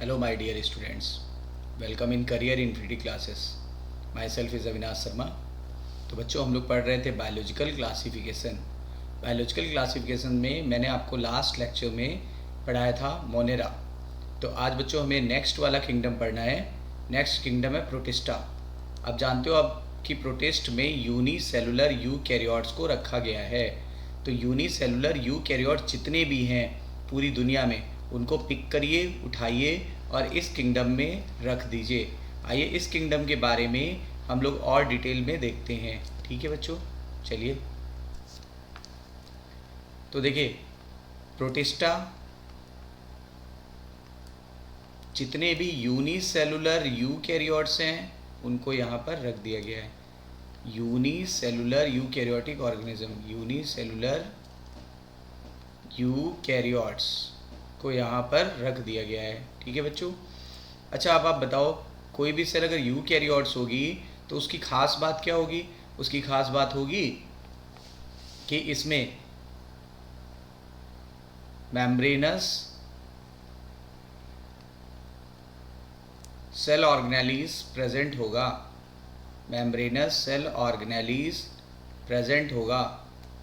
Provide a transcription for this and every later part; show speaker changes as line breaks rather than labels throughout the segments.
Hello, my dear students. Welcome in Career Infinity Classes. Myself is Avinash Sharma. तो बच्चों हम लोग पढ़ रहे थे बायोलॉजिकल क्लासिफिकेशन. बायोलॉजिकल क्लासिफिकेशन में मैंने आपको लास्ट लेक्चर में पढ़ाया था मोनेरा. तो आज बच्चों हमें नेक्स्ट वाला किंगडम पढ़ना है. नेक्स्ट किंगडम है प्रोटिस्टा. आप जानते हो अब कि प्रोटिस्ट में यूनिसेलुलर यूकैरियोट्स को रखा गया है. तो यूनिसेलुलर यूकैरियोट जितने भी हैं पूरी दुनिया में उनको पिक करिए, उठाइए और इस किंगडम में रख दीजिए. आइए इस किंगडम के बारे में हम लोग और डिटेल में देखते हैं. ठीक है बच्चों, चलिए. तो देखिए, प्रोटिस्टा जितने भी यूनिसेलुलर यूकैरियोट्स हैं उनको यहाँ पर रख दिया गया है. Unicellular eukaryotic organism, unicellular eukaryotes को यहाँ पर रख दिया गया है. ठीक है बच्चों. अच्छा, अब आप बताओ, कोई भी सेल अगर यूकैरियोट्स होगी तो उसकी खास बात क्या होगी? उसकी खास बात होगी कि इसमें मेम्ब्रेनस सेल ऑर्गेनेलिस प्रेजेंट होगा. मेम्ब्रेनस सेल ऑर्गेनेलिस प्रेजेंट होगा.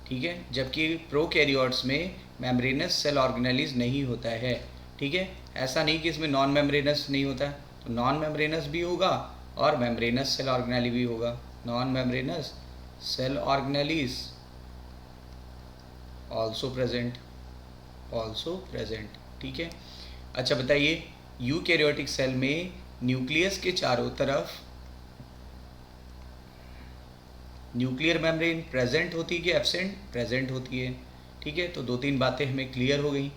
ठीक है, जबकि प्रोकैरियोट्स में मेम्ब्रेनस सेल ऑर्गेनेलिस नहीं होता है. ठीक है, ऐसा नहीं कि इसमें नॉन मेम्ब्रेनस नहीं होता है. तो नॉन मेम्ब्रेनस भी होगा और मेम्ब्रेनस सेल ऑर्गेनेली भी होगा. Non membranous cell organelles also present, also present. ठीक है. अच्छा बताइए, यूकैरियोटिक सेल में न्यूक्लियस के चारों तरफ न्यूक्लियर मेम्ब्रेन प्रेजेंट होती है कि एब्सेंट? प्रेजेंट होती है. ठीक है, तो दो तीन बातें हमें क्लियर हो गई.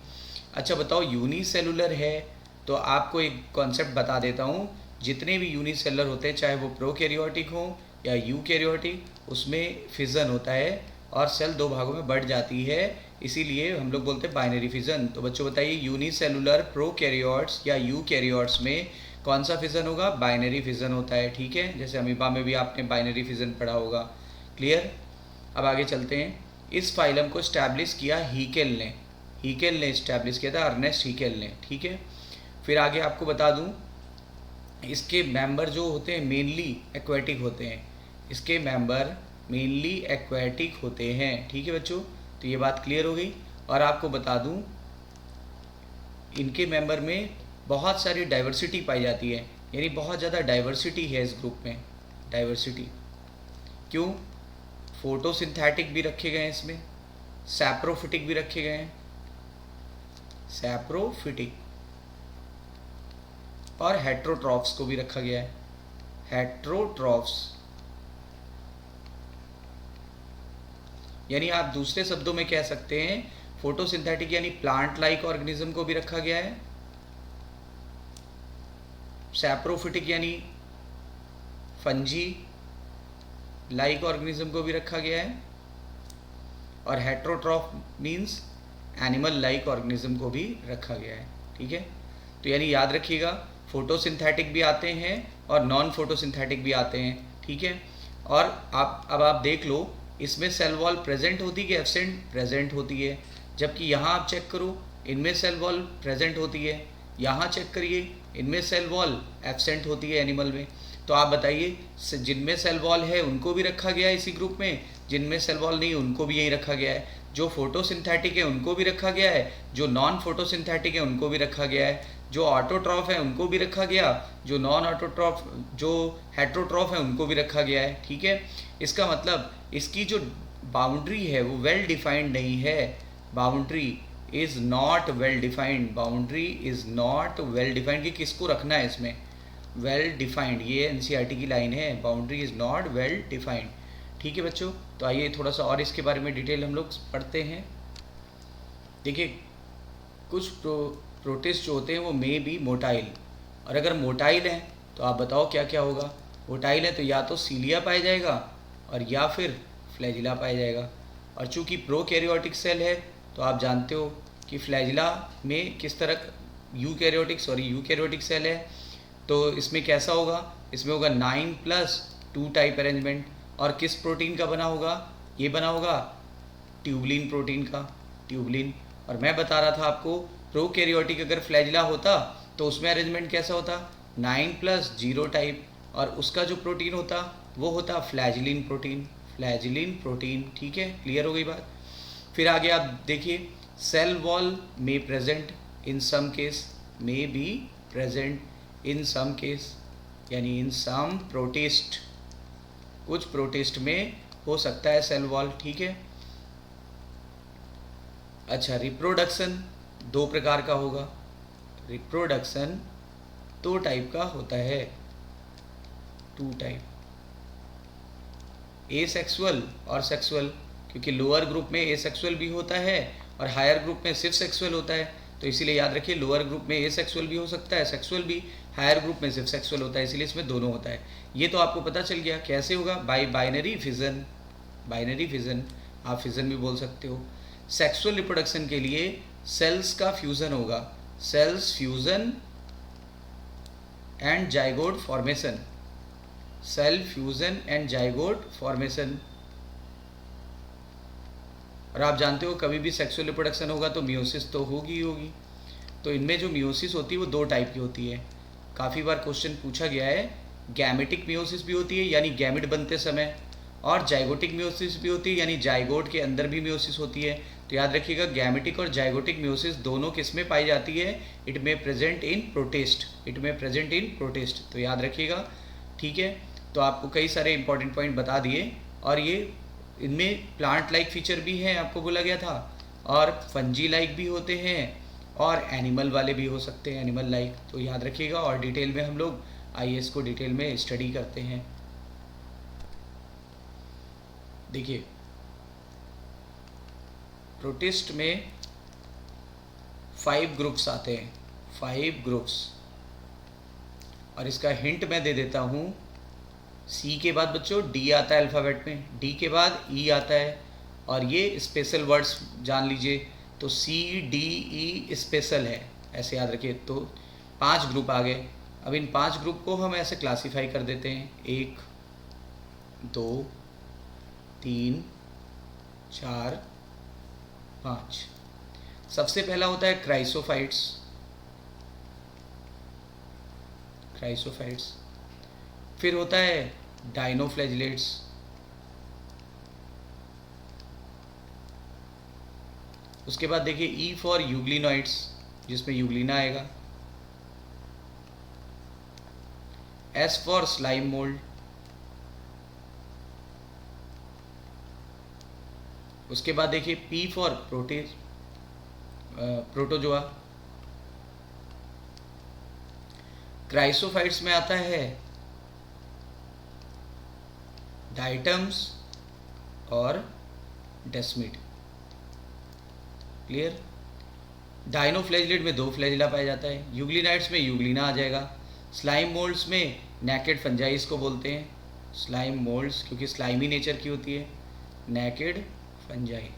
अच्छा बताओ, यूनिसेलुलर है तो आपको एक कॉन्सेप्ट बता देता हूँ. जितने भी यूनिसेलुलर होते हैं, चाहे वो प्रोकैरियोटिक हो या यूकैरियोटिक, उसमें फिजन होता है और सेल दो भागों में बढ़ जाती है. इसीलिए हम लोग बोलते हैं बाइनरी फिजन. तो बच्चों बताइए, यूनिसेलुलर प्रोकैरियोट्स या यूकैरियोट्स में कौन सा फिजन होगा? बाइनरी फिजन होता है. ठीक है, जैसे अमीबा में भी आपने बाइनरी फिजन पढ़ा होगा. क्लियर. अब आगे चलते हैं. इस फाइलम को इस्टेब्लिश किया हीकेल ने. हीकेल ने इस्टेब्लिश किया था, अर्नेस्ट हीकेल ने. ठीक है. फिर आगे आपको बता दूं, इसके मेंबर जो होते हैं मेनली एक्वेटिक होते हैं. इसके मेंबर मेनली एक्वेटिक होते हैं. ठीक है बच्चों, तो ये बात क्लियर हो गई. और आपको बता दूं, इनके मेंबर में बहुत सारी डाइवर्सिटी पाई जाती है. यानी बहुत ज़्यादा डाइवर्सिटी है इस ग्रुप में. डाइवर्सिटी क्यों? फोटोसिंथेटिक भी रखे गए हैं इसमें, सैप्रोफिटिक भी रखे गए हैं. सैप्रोफिटिक और हेट्रोट्रॉफ्स को भी रखा गया है. हेट्रोट्रॉफ्स यानी आप दूसरे शब्दों में कह सकते हैं फोटोसिंथेटिक यानी प्लांट लाइक ऑर्गेनिज्म को भी रखा गया है. सैप्रोफिटिक यानी फंजी लाइक ऑर्गेनिज्म को भी रखा गया है. और heterotroph means animal like organism को भी रखा गया है. ठीक है, तो यानी याद रखिएगा, फोटोसिंथेटिक भी आते हैं और नॉन फोटोसिंथेटिक भी आते हैं. ठीक है. और अब आप देख लो, इसमें सेल वॉल प्रेजेंट होती है कि एब्सेंट? प्रेजेंट होती है. जबकि यहाँ आप चेक करो, इनमें सेल वॉल प्रेजेंट होती है. यहाँ चेक करिए, इनमें सेल वॉल एब्सेंट होती है एनिमल में. तो आप बताइए, जिनमें सेल वॉल है उनको भी रखा गया है इसी ग्रुप में, जिनमें सेल वॉल नहीं उनको भी यही रखा गया है. जो फोटोसिंथेटिक है उनको भी रखा गया है, जो नॉन फोटोसिंथेटिक है उनको भी रखा गया है, जो ऑटोट्रॉफ है उनको भी रखा गया, जो नॉन ऑटोट्रॉफ जो हेट्रोट्रॉफ है उनको भी रखा गया है. ठीक है. इसका मतलब इसकी जो बाउंड्री है वो वेल डिफाइंड नहीं है. Boundary is not well defined. Boundary is not well defined कि किसको रखना है इसमें. वेल डिफाइंड, ये एनसीईआरटी की लाइन है. Boundary is not well defined. ठीक है बच्चों, तो आइए थोड़ा सा और इसके बारे में डिटेल हम लोग पढ़ते हैं. देखिए, कुछ प्रोटिस्ट जो होते हैं वो मे बी मोटाइल. और अगर मोटाइल हैं तो आप बताओ क्या क्या होगा. मोटाइल है तो या तो सीलिया पाया जाएगा और या फिर फ्लैजिला पाया जाएगा. और चूंकि प्रोकैरियोटिक सेल है तो आप जानते हो कि फ्लैजिला में किस तरह यूकैरियोटिक सेल है. तो इसमें कैसा होगा? इसमें होगा 9+2 टाइप अरेंजमेंट. और किस प्रोटीन का बना होगा? ये बना होगा ट्यूबलिन प्रोटीन का. ट्यूबलिन. और मैं बता रहा था आपको, प्रोकैरियोटिक अगर फ्लैजिला होता तो उसमें अरेंजमेंट कैसा होता, 9+0 टाइप, और उसका जो प्रोटीन होता वो होता फ्लैजिलिन प्रोटीन, फ्लैजिलिन प्रोटीन। ठीक है, क्लियर हो गई बात। फिर आगे आप देखिए, सेल वॉल में present in some case, may be present in some case, यानी इन सम प्रोटिस्ट, कुछ प्रोटिस्ट में हो सकता है सेल वॉल। ठीक है। अच्छा, रिप्रोडक्शन 2 प्रकार का होगा, रिप्रोडक्शन 2 टाइप का होता है, 2 टाइप, एसेक्सुअल और सेक्सुअल, क्योंकि लोअर ग्रुप में एसेक्सुअल भी होता है और हायर ग्रुप में सिर्फ सेक्सुअल होता है, तो इसीलिए याद रखिए लोअर ग्रुप में एसेक्सुअल भी हो सकता है, सेक्सुअल भी, हायर ग्रुप में सिर्फ सेक्सुअल होता है, इसीलिए इसमें दोनों होता है। ये तो आपको पता चल गया कैसे होगा, bye binary fission, binary fission, आप फिजन भी बोल सकते हो। सेक्सुअल रिप्रोडक्शन के लिए सेल्स का फ्यूजन होगा, cells fusion and zygote formation, cell fusion and zygote formation. और आप जानते हो कभी भी सेक्सुअल रिप्रोडक्शन होगा तो मियोसिस तो होगी ही होगी। तो इनमें जो मियोसिस होती है वो 2 टाइप की होती है, काफ़ी बार क्वेश्चन पूछा गया है। गैमेटिक मियोसिस भी होती है यानी गैमेट बनते समय, और जाइगोटिक मियोसिस भी होती है यानी जाइगोट के अंदर भी मियोसिस होती है। तो याद रखिएगा गैमेटिक और जाइगोटिक मियोसिस दोनों किस में पाई जाती है, इट में प्रेजेंट इन प्रोटिस्ट, इट में प्रेजेंट इन प्रोटिस्ट, तो याद रखिएगा। ठीक है, तो आपको कई सारे इंपॉर्टेंट पॉइंट बता दिए, और ये इनमें प्लांट लाइक फीचर भी हैं, आपको बोला गया था, और फंजी लाइक भी होते हैं, और एनिमल वाले भी हो सकते हैं, एनिमल लाइक, तो याद रखिएगा। और डिटेल में हम लोग आईएएस को डिटेल में स्टडी करते हैं। देखिए, प्रोटिस्ट में 5 ग्रुप्स आते हैं, 5 ग्रुप्स, और इसका हिंट मैं दे देता हूँ। सी के बाद बच्चों डी आता है अल्फ़ाबेट में, डी के बाद ई आता है, और ये स्पेशल वर्ड्स जान लीजिए, तो सी डी ई स्पेशल है, ऐसे याद रखिए। तो 5 ग्रुप आ गए। अब इन 5 ग्रुप को हम ऐसे क्लासीफाई कर देते हैं, 1 2 3 4 5। सबसे पहला होता है क्राइसोफाइट्स, क्राइसोफाइट्स। फिर होता है डाइनोफ्लैजिलेट्स, उसके बाद देखिए ई फॉर यूग्लिनॉइड्स, जिसमें यूग्लिना आएगा, एस फॉर स्लाइम मोल्ड, उसके बाद देखिए पी फॉर प्रोटोजोआ। क्राइसोफाइट्स में आता है डाइटम्स और डेस्मिड, क्लियर। डाइनोफ्लैजिलेट में 2 फ्लैजिला पाया जाता है, यूग्लिनाइड्स में यूग्लिना आ जाएगा, स्लाइम मोल्ड्स में नेकेड फंजाइस को बोलते हैं, स्लाइम मोल्ड्स क्योंकि स्लाइमी नेचर की होती है, नेकेड फंजाई।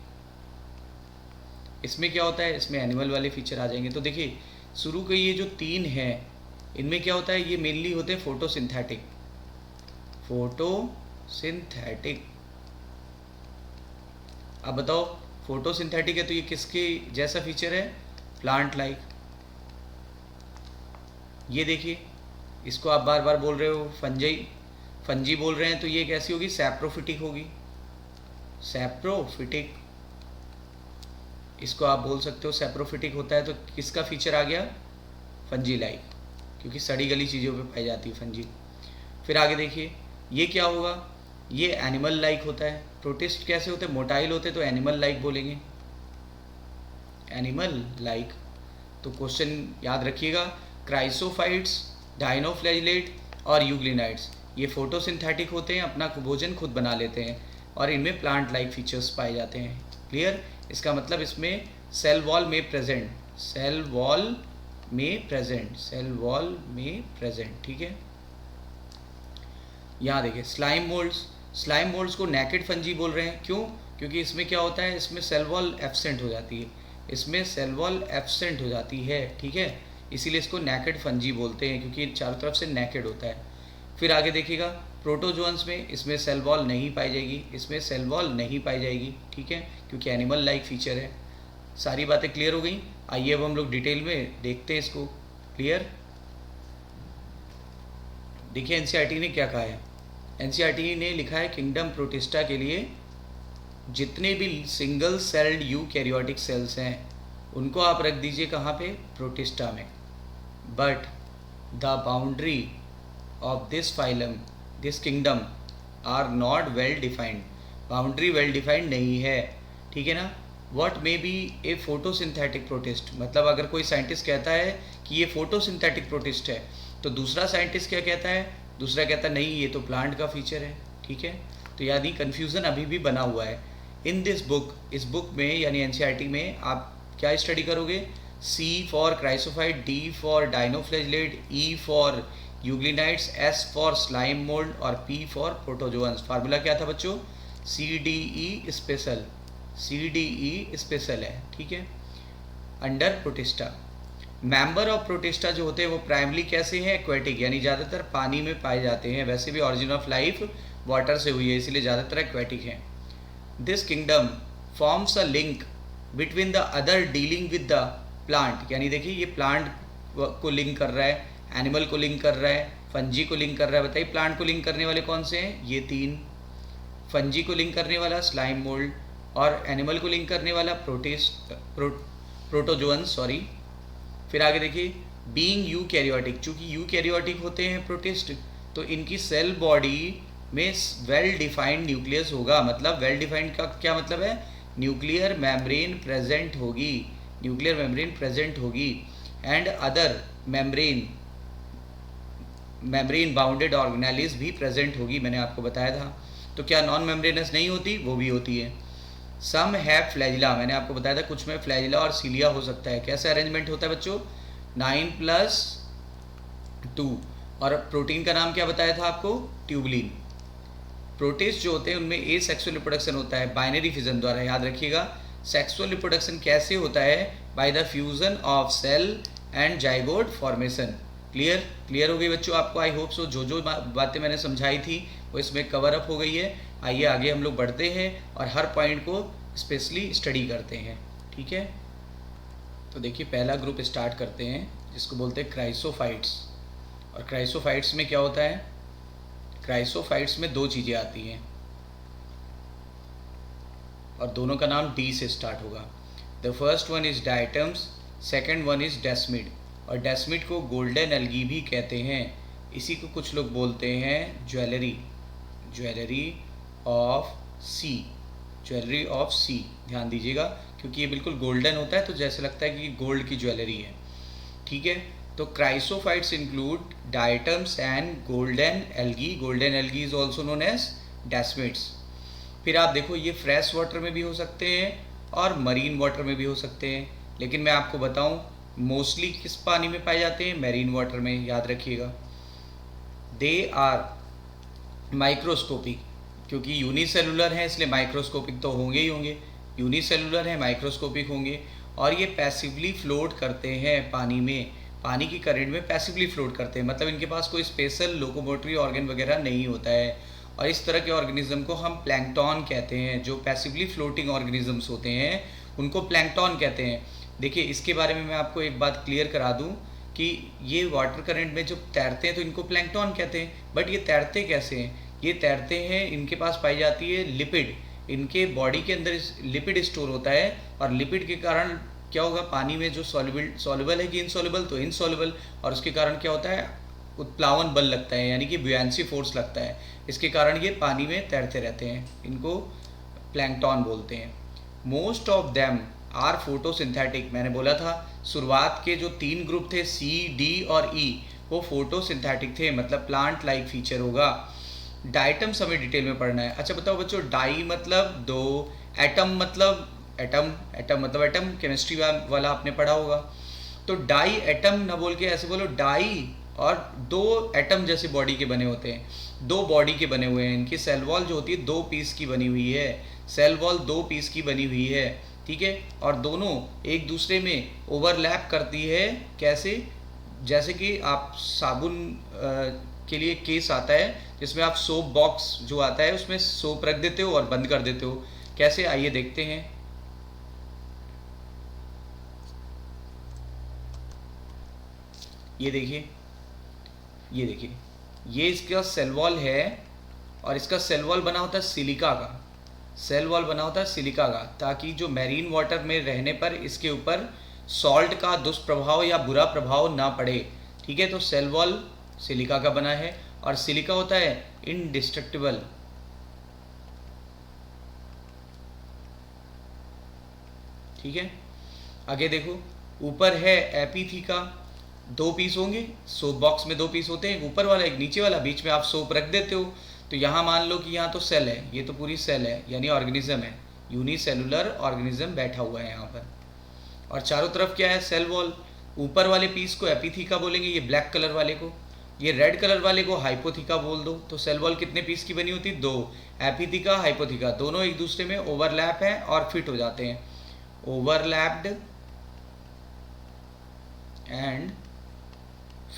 इसमें क्या होता है, इसमें एनिमल वाले फीचर आ जाएंगे। तो देखिए शुरू के ये जो 3 हैं, इनमें क्या होता है, ये मेनली होते हैं फोटोसिंथेटिक, फोटोसिंथेटिक। अब बताओ, फोटोसिंथेटिक है तो ये किसके जैसा फीचर है, प्लांट लाइक। ये देखिए, इसको आप बार बार बोल रहे हो फंजाई, फंजी बोल रहे हैं, तो ये कैसी होगी, सैप्रोफिटिक होगी, सैप्रोफिटिक। इसको आप बोल सकते हो सैप्रोफिटिक होता है, तो किसका फीचर आ गया, फंजी लाइक, क्योंकि सड़ी गली चीज़ों पे पाई जाती है फंजी। फिर आगे देखिए, ये क्या होगा, ये एनिमल लाइक होता है। प्रोटिस्ट कैसे होते हैं, मोटाइल होते, तो एनिमल लाइक बोलेंगे, एनिमल लाइक। तो क्वेश्चन याद रखिएगा, क्राइसोफाइट्स, डाइनोफ्लैजिलेट और यूग्लिनाइड्स ये फोटोसिंथेटिक होते हैं, अपना भोजन खुद बना लेते हैं, और इनमें प्लांट लाइक फीचर्स पाए जाते हैं, क्लियर। इसका मतलब इसमें सेल वॉल में प्रेजेंट, सेल वॉल में प्रेजेंट, सेल वॉल में प्रेजेंट, ठीक है। यहाँ देखिए स्लाइम मोल्ड्स, स्लाइम मोल्ड्स को नेकेड फंजी बोल रहे हैं, क्यों, क्योंकि इसमें क्या होता है, इसमें सेल वॉल एब्सेंट हो जाती है, इसमें सेल वॉल एब्सेंट हो जाती है, ठीक है, इसीलिए इसको नेकेड फंजी बोलते हैं, क्योंकि चारों तरफ से नेकेड होता है। फिर आगे देखिएगा, प्रोटोजोन्स में इसमें सेल वॉल नहीं पाई जाएगी, इसमें सेल वॉल नहीं पाई जाएगी, ठीक है, क्योंकि एनिमल लाइक फीचर है। सारी बातें क्लियर हो गई। आइए अब हम लोग डिटेल में देखते हैं इसको। क्लियर? देखिए एनसीईआरटी ने क्या कहा है। एनसीईआरटी ने लिखा है किंगडम प्रोटिस्टा के लिए जितने भी सिंगल सेल्ड यूकैरियोटिक सेल्स हैं उनको आप रख दीजिए कहाँ पे, प्रोटिस्टा में। But the boundary of this phylum, this kingdom are not well defined. Boundary well defined नहीं है, ठीक है ना। What may be a photosynthetic protist, मतलब अगर कोई साइंटिस्ट कहता है कि ये फोटोसिंथेटिक प्रोटिस्ट है तो दूसरा साइंटिस्ट क्या कहता है, दूसरा कहता है नहीं ये तो प्लांट का फीचर है, ठीक है। तो यानी कन्फ्यूज़न अभी भी बना हुआ है। इन दिस बुक, इस बुक में यानी एनसीईआरटी में आप क्या स्टडी करोगे, C for chrysophyte, D for dinoflagellate, E for euglenoids, S for slime mould और पी फॉर प्रोटोजोअन्स। फार्मूला क्या था बच्चों, C D E special, C D E special है, ठीक है, under protista. Member of protista जो होते हैं वो प्राइमरी कैसे हैं, एक्वेटिक, यानी ज़्यादातर पानी में पाए जाते हैं। वैसे भी ऑरिजिन ऑफ लाइफ वाटर से हुई है इसीलिए ज़्यादातर एक्वेटिक हैं। This kingdom forms a link between the other dealing with the plant, यानी देखिए ये प्लांट को लिंक कर रहा है, एनिमल को लिंक कर रहा है, फंजी को लिंक कर रहा है। बताइए प्लांट को लिंक करने वाले कौन से हैं, ये तीन। फंजी को लिंक करने वाला स्लाइम मोल्ड, और एनिमल को लिंक करने वाला प्रोटोजोअन्स, सॉरी। फिर आगे देखिए बीइंग यूकैरियोटिक, चूँकि यूकैरियोटिक होते हैं प्रोटिस्ट तो इनकी सेल बॉडी में वेल डिफाइंड न्यूक्लियस होगा। मतलब वेल डिफाइंड का क्या मतलब है, न्यूक्लियर मेम्ब्रेन प्रेजेंट होगी, न्यूक्लियर मेम्ब्रेन प्रेजेंट होगी, and other membrane bounded organelles भी प्रेजेंट होगी, मैंने आपको बताया था। तो क्या नॉन मेम्ब्रेनस नहीं होती, वो भी होती है। सम हैव फ्लैजिला, मैंने आपको बताया था कुछ में फ्लैजिला और सीलिया हो सकता है। कैसे अरेंजमेंट होता है बच्चों, 9+2, और प्रोटीन का नाम क्या बताया था आपको, ट्यूबुलिन। प्रोटिस्ट जो होते हैं उनमें ए सेक्सुअल रिप्रोडक्शन होता है बाइनरी फिजन द्वारा, याद रखिएगा। सेक्सुअल रिप्रोडक्शन कैसे होता है, by the fusion of cell and zygote formation. Clear हो गई बच्चों आपको, आई होप सो। जो बातें मैंने समझाई थी वो इसमें कवर अप हो गई है। आइए आगे हम लोग बढ़ते हैं और हर पॉइंट को स्पेशली स्टडी करते हैं, ठीक है। तो देखिए पहला ग्रुप स्टार्ट करते हैं जिसको बोलते हैं क्राइसोफाइट्स। और क्राइसोफाइट्स में क्या होता है, क्राइसोफाइट्स में दो चीज़ें आती हैं और दोनों का नाम डी से स्टार्ट होगा। The first one is diatoms, second one is desmid. और डेस्मिड को गोल्डन एल्गी भी कहते हैं। इसी को कुछ लोग बोलते हैं jewellery, jewellery of sea, jewellery of sea. ध्यान दीजिएगा क्योंकि ये बिल्कुल गोल्डन होता है तो जैसे लगता है कि गोल्ड की ज्वेलरी है, ठीक है। तो chrysophytes include diatoms and golden algae. Golden algae is also known as desmids. फिर आप देखो ये फ्रेश वाटर में भी हो सकते हैं और मरीन वाटर में भी हो सकते हैं, लेकिन मैं आपको बताऊं मोस्टली किस पानी में पाए जाते हैं, मैरीन वाटर में, याद रखिएगा। दे आर माइक्रोस्कोपिक, क्योंकि यूनिसेलुलर हैं इसलिए माइक्रोस्कोपिक तो होंगे ही होंगे। यूनिसेलुलर हैं, माइक्रोस्कोपिक होंगे। और ये पैसिवली फ्लोट करते हैं पानी में, पानी की करंट में पैसिवली फ्लोट करते हैं। मतलब इनके पास कोई स्पेशल लोकोमोटरी ऑर्गन वगैरह नहीं होता है। और इस तरह के ऑर्गेनिज्म को हम प्लैंकटन कहते हैं। जो पैसिवली फ्लोटिंग ऑर्गेनिजम्स होते हैं उनको प्लैंकटन कहते हैं। देखिए इसके बारे में मैं आपको एक बात क्लियर करा दूं कि ये वाटर करंट में जो तैरते हैं तो इनको प्लैंकटन कहते हैं। बट ये तैरते कैसे हैं, ये तैरते हैं, इनके पास पाई जाती है लिपिड, इनके बॉडी के अंदर लिपिड स्टोर होता है। और लिपिड के कारण क्या होगा, पानी में जो सॉल्युबल है कि इनसॉल्युबल, तो इनसॉल्युबल, और उसके कारण क्या होता है, उत्प्लावन बल लगता है, यानी कि बुयांसी फोर्स लगता है। इसके कारण ये पानी में तैरते रहते हैं, इनको प्लैंकटन बोलते हैं। Most of them are photosynthetic. मैंने बोला था शुरुआत के जो 3 ग्रुप थे सी, डी और ई, वो फोटोसिंथेटिक थे, मतलब प्लांट लाइक फीचर होगा। डाइटम्स हमें डिटेल में पढ़ना है। अच्छा बताओ बच्चों, डाई मतलब 2, एटम मतलब एटम मतलब एटम, केमिस्ट्री वाला आपने पढ़ा होगा। तो डाई एटम ना बोल के ऐसे बोलो डाई, और 2 एटम जैसे बॉडी के बने होते हैं, 2 बॉडी के बने हुए हैं। इनकी सेल वॉल जो होती है 2 पीस की बनी हुई है, सेल वॉल 2 पीस की बनी हुई है, ठीक है। और दोनों एक दूसरे में ओवरलैप करती है। कैसे, जैसे कि आप साबुन के लिए केस आता है जिसमें आप सोप बॉक्स जो आता है उसमें सोप रख देते हो और बंद कर देते हो। कैसे, आइए देखते हैं। ये देखिए, ये देखिए, ये इसका सेल वॉल है और इसका सेल वॉल बना होता है सिलिका का, सेल वॉल बना होता है सिलिका का, ताकि जो मैरीन वाटर में रहने पर इसके ऊपर सॉल्ट का दुष्प्रभाव या बुरा प्रभाव ना पड़े। ठीक है, तो सेल वॉल सिलिका का बना है और सिलिका होता है इनडिस्ट्रक्टिबल। ठीक है, आगे देखो, ऊपर है एपीथीका, 2 पीस होंगे, सोप बॉक्स में 2 पीस होते हैं, ऊपर वाला एक नीचे वाला, बीच में आप सोप रख देते हो। तो यहाँ मान लो कि यहाँ तो सेल है, ये तो पूरी सेल है यानी ऑर्गेनिज्म है, यूनिसेलुलर ऑर्गेनिज्म बैठा हुआ है यहाँ पर। और चारों तरफ क्या है, सेल वॉल। ऊपर वाले पीस को एपीथीका बोलेंगे, ये ब्लैक कलर वाले को, ये रेड कलर वाले को हाइपोथीका बोल दो। तो सेल वॉल कितने पीस की बनी होती है, 2। एपीथीका हाइपोथीका दोनों एक दूसरे में ओवरलैप है और फिट हो जाते हैं, overlapped and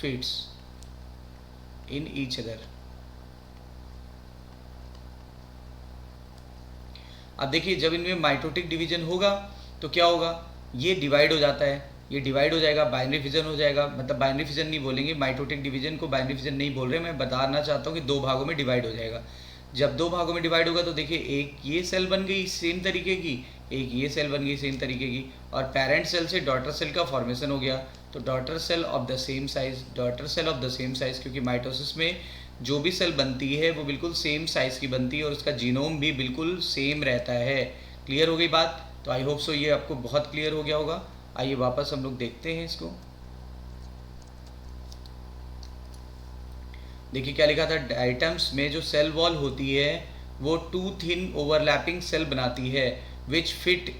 fits in each other. अब देखिए, जब इनमें माइटोटिक डिवीजन होगा तो क्या होगा, ये डिवाइड हो जाता है, ये डिवाइड हो जाएगा, बाइनरी फिजन हो जाएगा, मतलब बाइनरी फिजन नहीं बोलेंगे, माइटोटिक डिवीजन को बाइनरी फिजन नहीं बोल रहे, मैं बताना चाहता हूँ कि 2 भागों में डिवाइड हो जाएगा। जब 2 भागों में डिवाइड होगा तो देखिए, एक ये सेल बन गई सेम तरीके की, एक ये सेल बन गई सेम तरीके की, और पेरेंट सेल से डॉटर सेल का फॉर्मेशन हो गया। तो daughter cell of the same size, daughter cell of the same size, क्योंकि माइटोसिस में जो भी सेल बनती है वो बिल्कुल सेम साइज़ की बनती है और उसका जीनोम भी बिल्कुल सेम रहता है। क्लियर हो गई बात? तो आई होप सो ये आपको बहुत क्लियर हो गया होगा। आइए वापस हम लोग देखते हैं इसको। देखिए क्या लिखा था, डाइटम्स में जो सेल वॉल होती है वो 2 थिन ओवरलैपिंग सेल बनाती है which fit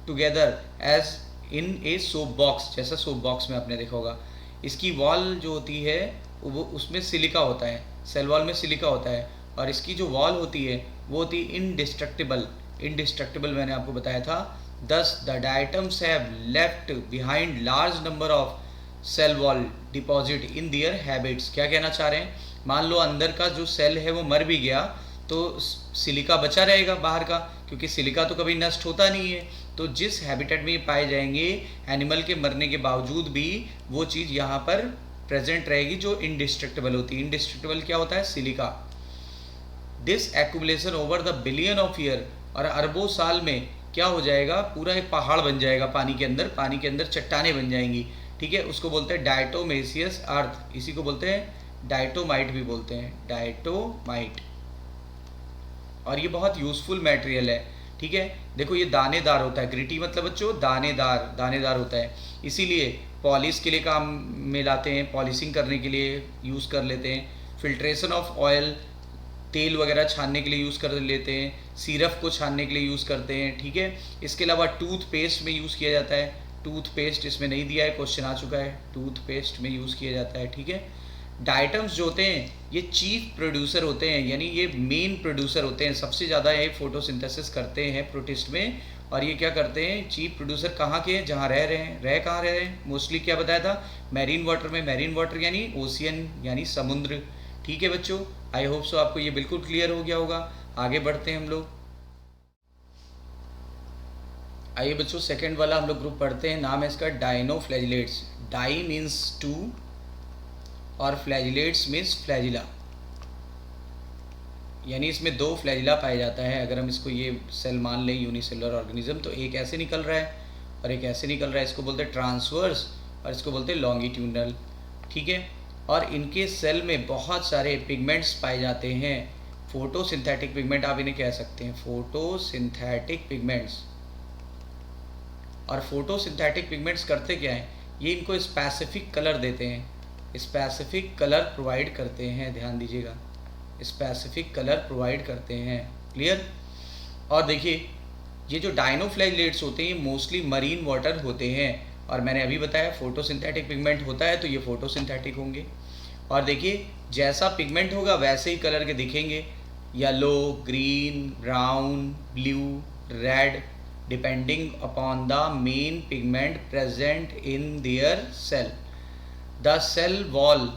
together as in a soap box, जैसा सोप बॉक्स में आपने देखा होगा। इसकी वॉल जो होती है वो उसमें सिलिका होता है, सेल वॉल में सिलिका होता है, और इसकी जो वॉल होती है वो होती है इनडिस्ट्रक्टिबल। इनडिस्ट्रक्टिबल मैंने आपको बताया था। Thus the diatoms have left behind large number of cell wall deposit in their habitats. क्या कहना चाह रहे हैं, मान लो अंदर का जो सेल है वो मर भी गया तो सिलिका बचा रहेगा बाहर का, क्योंकि सिलिका तो कभी नष्ट होता नहीं है। तो जिस हैबिटेट में ये पाए जाएंगे एनिमल के मरने के बावजूद भी वो चीज़ यहाँ पर प्रेजेंट रहेगी जो इनडिस्ट्रक्टिबल होती है। इनडिस्ट्रक्टिबल क्या होता है, silica. This accumulation over the billion of year, और अरबों साल में क्या हो जाएगा, पूरा एक पहाड़ बन जाएगा पानी के अंदर, पानी के अंदर चट्टानें बन जाएंगी। ठीक है, उसको बोलते हैं डायटोमेसियस अर्थ, इसी को बोलते हैं डायटोमाइट भी बोलते हैं, डायटोमाइट। और ये बहुत यूजफुल मटेरियल है। ठीक है, देखो ये दानेदार होता है, ग्रिटी मतलब बच्चों दानेदार, दानेदार होता है, इसीलिए पॉलिश के लिए काम में लाते हैं, पॉलिशिंग करने के लिए यूज़ कर लेते हैं, फिल्ट्रेशन ऑफ ऑयल, तेल वगैरह छानने के लिए यूज़ कर लेते हैं, सिरप को छानने के लिए यूज़ करते हैं। ठीक है, इसके अलावा टूथपेस्ट में यूज़ किया जाता है, टूथपेस्ट इसमें नहीं दिया है, क्वेश्चन आ चुका है, टूथपेस्ट में यूज़ किया जाता है। ठीक है, डाइटम्स जो होते हैं ये चीफ प्रोड्यूसर होते हैं, यानी ये मेन प्रोड्यूसर होते हैं, सबसे ज़्यादा ये फोटोसिंथेसिस करते हैं प्रोटिस्ट में। और ये क्या करते हैं, चीफ प्रोड्यूसर कहाँ के हैं, जहाँ रह रहे हैं, रह कहाँ रहे हैं, मोस्टली क्या बताया था, मैरीन वाटर में। मैरीन वाटर यानी ओशियन यानी समुद्र। ठीक है बच्चों, आई होप सो आपको ये बिल्कुल क्लियर हो गया होगा। आगे बढ़ते हैं हम लोग। आइए बच्चों, सेकेंड वाला हम लोग ग्रुप पढ़ते हैं, नाम है इसका डाइनोफ्लैजिलेट्स। डाई मीन्स 2 और फ्लैजिलेट्स मीन्स फ्लैजिला, यानी इसमें 2 फ्लैजिला पाया जाता है। अगर हम इसको ये सेल मान लें यूनिसेलुलर ऑर्गेनिज्म, तो एक ऐसे निकल रहा है और एक ऐसे निकल रहा है, इसको बोलते हैं ट्रांसवर्स और इसको बोलते हैं लॉन्गिट्यूडनल। ठीक है, और इनके सेल में बहुत सारे पिगमेंट्स पाए जाते हैं, फोटोसिंथेटिक पिगमेंट आप इन्हें कह सकते हैं, फोटोसिंथेटिक पिगमेंट्स। और फोटोसिंथेटिक पिगमेंट्स करते क्या हैं, ये इनको स्पेसिफिक कलर देते हैं, स्पेसिफिक कलर प्रोवाइड करते हैं, ध्यान दीजिएगा, स्पेसिफिक कलर प्रोवाइड करते हैं। क्लियर? और देखिए ये जो डाइनोफ्लैजिलेट्स होते हैं ये मोस्टली मरीन वाटर होते हैं, और मैंने अभी बताया फोटोसिंथेटिक पिगमेंट होता है तो ये फोटोसिंथेटिक होंगे। और देखिए जैसा पिगमेंट होगा वैसे ही कलर के दिखेंगे, yellow, green, brown, blue, red, depending upon the main pigment present in their cell. The cell wall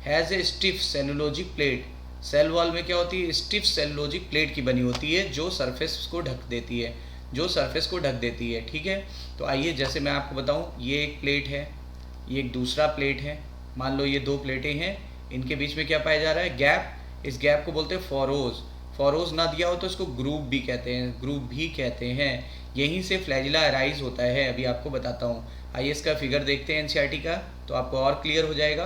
has a stiff cellulosic plate. Cell wall में क्या होती है, स्टिफ सेलुलोजिक प्लेट की बनी होती है जो सरफेस को ढक देती है, जो सरफेस को ढक देती है। ठीक है, तो आइए जैसे मैं आपको बताऊं, ये एक प्लेट है, ये एक दूसरा प्लेट है, मान लो ये दो प्लेटें हैं, इनके बीच में क्या पाया जा रहा है, गैप। इस गैप को बोलते हैं फोरोज। फोरोज ना दिया हो तो इसको ग्रूव भी कहते हैं, ग्रूव भी कहते हैं। यहीं से फ्लैजिला अराइज होता है, अभी आपको बताता हूँ। आइए इसका फिगर देखते हैं एनसीईआरटी का, तो आपको और क्लियर हो जाएगा।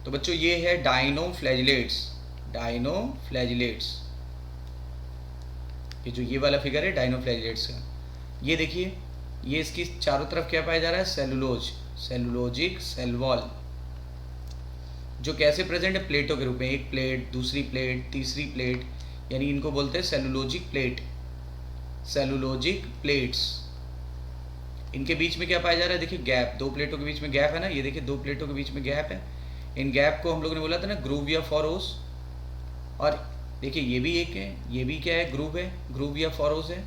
तो बच्चों ये है डायनोफ्लैजिलेट्स। डायनोफ्लैजिलेट्स, ये जो ये वाला फिगर है डायनोफ्लैजिलेट्स का, ये देखिए, ये इसकी चारों तरफ क्या पाया जा रहा है, सेलुलोज, सेलुलोजिक सेल वॉल, जो कैसे प्रेजेंट है, प्लेटों के रूप में। एक प्लेट, दूसरी प्लेट, तीसरी प्लेट, यानी इनको बोलते हैं सेलुलोजिक प्लेट, सेलुलोजिक प्लेट्स। इनके बीच में क्या पाया जा रहा है, देखिए गैप, दो प्लेटों के बीच में गैप है ना, ये देखिए दो प्लेटों के बीच में गैप है। इन गैप को हम लोगों ने बोला था ना ग्रूव या फोरोस। और देखिए ये भी एक है, ये भी क्या है, ग्रूव है, ग्रूव या फोरोस है।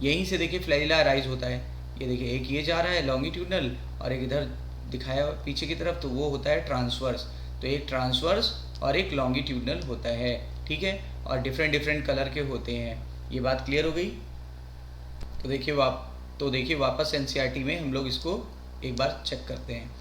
यहीं से देखिए फ्लैजिला अराइज होता है। ये देखिए एक ये जा रहा है लॉन्गिट्यूडनल, और एक इधर दिखाया पीछे की तरफ, तो वो होता है ट्रांसवर्स। तो एक ट्रांसवर्स और एक लॉन्गिट्यूडनल होता है, ठीक है, और डिफरेंट डिफरेंट कलर के होते हैं। ये बात क्लियर हो गई। तो देखिए वापस एनसीईआरटी में हम लोग इसको एक बार चेक करते हैं।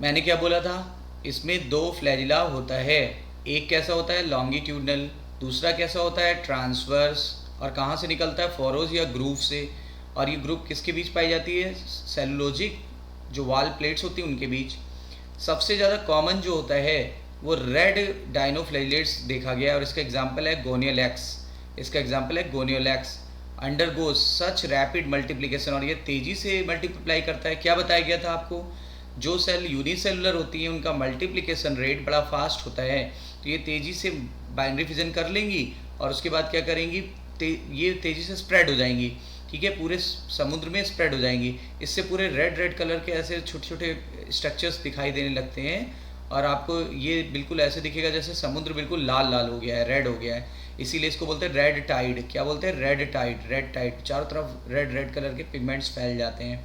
मैंने क्या बोला था, इसमें दो फ्लैजिला होता है, एक कैसा होता है लॉन्गिट्यूडनल, दूसरा कैसा होता है ट्रांसवर्स, और कहाँ से निकलता है, फोरोज या ग्रूव से। और ये ग्रुप किसके बीच पाई जाती है, सेलुलोजिक जो वाल प्लेट्स होती हैं उनके बीच। सबसे ज़्यादा कॉमन जो होता है वो रेड डायनोफ्लैजिलेट्स देखा गया है, और इसका एग्जाम्पल है गोनियोलैक्स। इसका एग्जाम्पल है गोनियोलैक्स। अंडरगोज सच रैपिड मल्टीप्लिकेशन, और ये तेज़ी से मल्टीप्लाई करता है। क्या बताया गया था आपको, जो सेल यूनिसेलुलर होती हैं उनका मल्टीप्लिकेशन रेट बड़ा फास्ट होता है, तो ये तेज़ी से बाइनरी फिजन कर लेंगी, और उसके बाद क्या करेंगी, ये तेज़ी से स्प्रेड हो जाएंगी, ठीक है, पूरे समुद्र में स्प्रेड हो जाएंगी। इससे पूरे रेड रेड कलर के ऐसे छोटे छोटे स्ट्रक्चर्स दिखाई देने लगते हैं, और आपको ये बिल्कुल ऐसे दिखेगा जैसे समुद्र बिल्कुल लाल लाल हो गया है, रेड हो गया है। इसीलिए इसको बोलते हैं रेड टाइड। क्या बोलते हैं, रेड टाइड। रेड टाइड, चारों तरफ रेड रेड कलर के पिगमेंट्स फैल जाते हैं।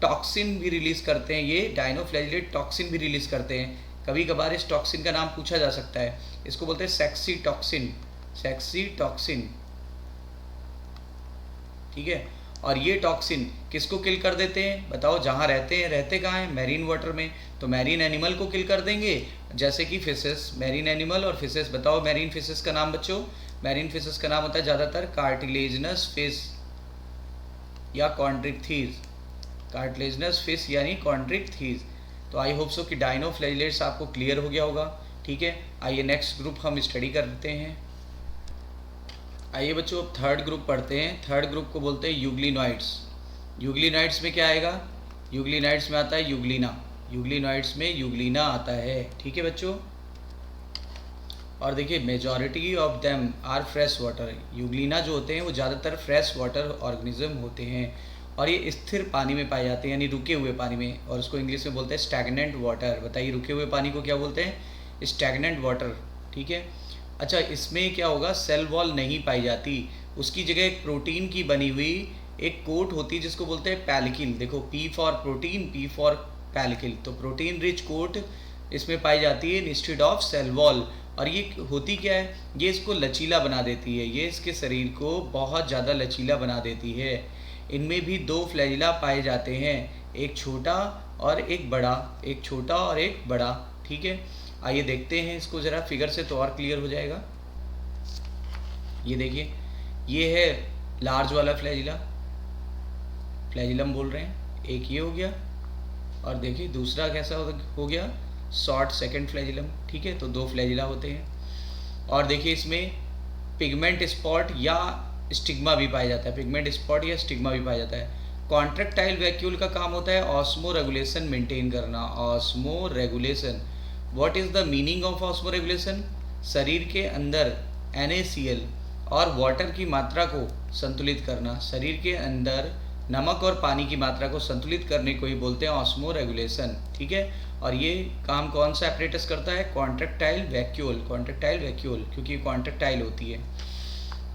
टॉक्सिन भी रिलीज़ करते हैं, ये डायनोफ्लैजिलेट टॉक्सिन भी रिलीज़ करते हैं। कभी कभार इस टॉक्सिन का नाम पूछा जा सकता है, इसको बोलते हैं सेक्सी टॉक्सिन, सेक्सी टॉक्सिन, ठीक है। और ये टॉक्सिन किसको किल कर देते हैं, बताओ, जहाँ रहते हैं, रहते कहाँ हैं, मैरीन वाटर में, तो मैरीन एनिमल को किल कर देंगे, जैसे कि फिशेस, मैरीन एनिमल और फिशेस। बताओ मैरीन फिशेस का नाम बच्चों, मैरीन फिशेस का नाम होता है ज़्यादातर कार्टिलेजनस फिश या कॉन्ड्रिक्थीज, कार्टिलेजनस फिश यानी कॉन्ड्रिक्थीज। तो आई होप सो कि डायनोफ्लैजिलेट्स आपको क्लियर हो गया होगा, ठीक है। आइए नेक्स्ट ग्रुप हम स्टडी करते हैं। आइए बच्चों अब थर्ड ग्रुप पढ़ते हैं। थर्ड ग्रुप को बोलते हैं यूग्लिनॉइड्स। यूग्लिनॉइड्स में क्या आएगा, यूग्लिनॉइड्स में आता है यूग्लिना, यूग्लिनॉइड्स में यूग्लिना आता है, ठीक है बच्चों। और देखिए majority of them are fresh water. Euglena जो होते हैं वो ज़्यादातर फ्रेश वाटर ऑर्गेनिज्म होते हैं, और ये स्थिर पानी में पाए जाते हैं, यानी रुके हुए पानी में, और उसको इंग्लिश में बोलते हैं स्टैग्नेंट वाटर। बताइए रुके हुए पानी को क्या बोलते हैं, स्टैग्नेंट वाटर, ठीक है। अच्छा, इसमें क्या होगा, सेल वॉल नहीं पाई जाती, उसकी जगह एक प्रोटीन की बनी हुई एक कोट होती है जिसको बोलते हैं पैलिकिल। देखो P for protein, P for pellicle, तो प्रोटीन रिच कोट इसमें पाई जाती है इंस्टेड ऑफ सेल वॉल। और ये होती क्या है, ये इसको लचीला बना देती है, ये इसके शरीर को बहुत ज़्यादा लचीला बना देती है। इनमें भी दो फ्लैजिला पाए जाते हैं, एक छोटा और एक बड़ा, एक छोटा और एक बड़ा, ठीक है। आइए देखते हैं इसको ज़रा फिगर से, तो और क्लियर हो जाएगा। ये देखिए, ये है लार्ज वाला फ्लैजिला, फ्लैजिलम बोल रहे हैं, एक ये हो गया, और देखिए दूसरा कैसा हो गया, शॉर्ट सेकंड फ्लैजिलम, ठीक है। तो दो फ्लैजिला होते हैं। और देखिए इसमें पिगमेंट स्पॉट या स्टिग्मा भी पाया जाता है, पिगमेंट स्पॉट या स्टिग्मा भी पाया जाता है। कॉन्ट्रैक्टाइल वैक्यूल का काम होता है ऑस्मो रेगुलेशन मेंटेन करना, osmo regulation. What is the meaning of osmo regulation, शरीर के अंदर NaCl और वाटर की मात्रा को संतुलित करना, शरीर के अंदर नमक और पानी की मात्रा को संतुलित करने को ही बोलते हैं ऑस्मो रेगुलेशन, ठीक है। और ये काम कौन सा एपरेटस करता है, कॉन्ट्रैक्टाइल वैक्यूल, कॉन्ट्रैक्टाइल वैक्यूल, क्योंकि कॉन्ट्रैक्टाइल होती है।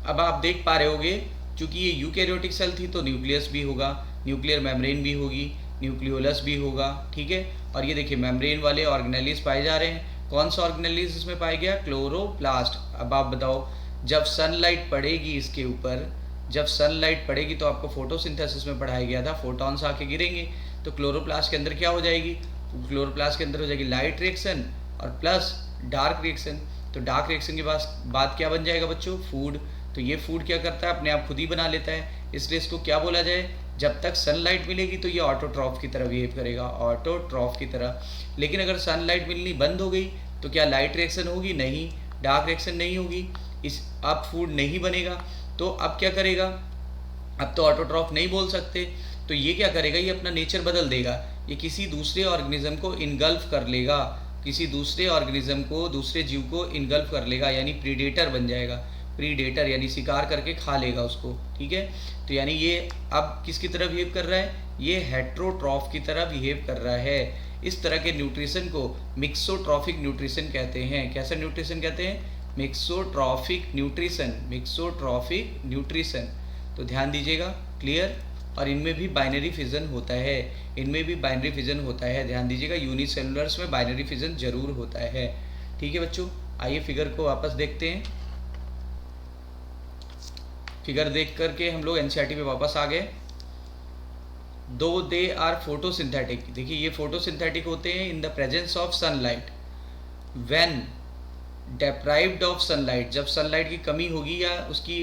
अब आप देख पा रहे होगे, चूँकि ये यूकैरियोटिक सेल थी तो न्यूक्लियस भी होगा, न्यूक्लियर मेम्ब्रेन भी होगी, न्यूक्लियोलस भी होगा, ठीक है। और ये देखिए मेम्ब्रेन वाले ऑर्गेनेलिस पाए जा रहे हैं। कौन सा ऑर्गेनेलिस इसमें पाया गया, क्लोरोप्लास्ट। अब आप बताओ, जब सनलाइट पड़ेगी इसके ऊपर, जब सनलाइट पड़ेगी तो आपको फोटोसिंथेसिस में पढ़ाया गया था, फोटॉन्स आके गिरेंगे, तो क्लोरोप्लास्ट के अंदर क्या हो जाएगी, क्लोरोप्लास्ट के अंदर हो जाएगी लाइट रिएक्शन और प्लस डार्क रिएक्शन। तो डार्क रिएक्शन के बाद क्या बन जाएगा बच्चों, फूड। तो ये फूड क्या करता है, अपने आप खुद ही बना लेता है, इसलिए इसको क्या बोला जाए, जब तक सनलाइट मिलेगी तो ये ऑटोट्रॉफ की तरह बिहेव करेगा, ऑटोट्रॉफ की तरह। लेकिन अगर सनलाइट मिलनी बंद हो गई तो क्या लाइट रिएक्शन होगी, नहीं, डार्क रिएक्शन नहीं होगी, इस अब फूड नहीं बनेगा। तो अब क्या करेगा, अब तो ऑटोट्रॉफ नहीं बोल सकते, तो ये क्या करेगा, ये अपना नेचर बदल देगा, ये किसी दूसरे ऑर्गेनिज्म को इनगल्फ कर लेगा, किसी दूसरे ऑर्गेनिज्म को, दूसरे जीव को इनगल्फ कर लेगा, यानी प्रीडेटर बन जाएगा। प्रीडेटर यानी शिकार करके खा लेगा उसको, ठीक है। तो यानी ये अब किसकी तरह बिहेव कर रहा है, ये हेट्रोट्रॉफ की तरह बिहेव कर रहा है। इस तरह के न्यूट्रिशन को मिक्सोट्रॉफिक न्यूट्रिशन कहते हैं। कैसा न्यूट्रिशन कहते हैं, मिक्सोट्रॉफिक न्यूट्रिशन, मिक्सोट्रॉफिक न्यूट्रिशन। तो ध्यान दीजिएगा, क्लियर। और इनमें भी बाइनरी फिजन होता है, इनमें भी बाइनरी फिजन होता है, ध्यान दीजिएगा, यूनिसेलुलर्स में बाइनरी फिजन जरूर होता है, ठीक है बच्चों। आइए फिगर को वापस देखते हैं। फिगर देख करके हम लोग एनसीईआरटी पे वापस आ गए। दो दे आर फोटोसिंथेटिक, देखिए ये फोटोसिंथेटिक होते हैं in the presence of sunlight, when deprived of sunlight, जब सनलाइट की कमी होगी या उसकी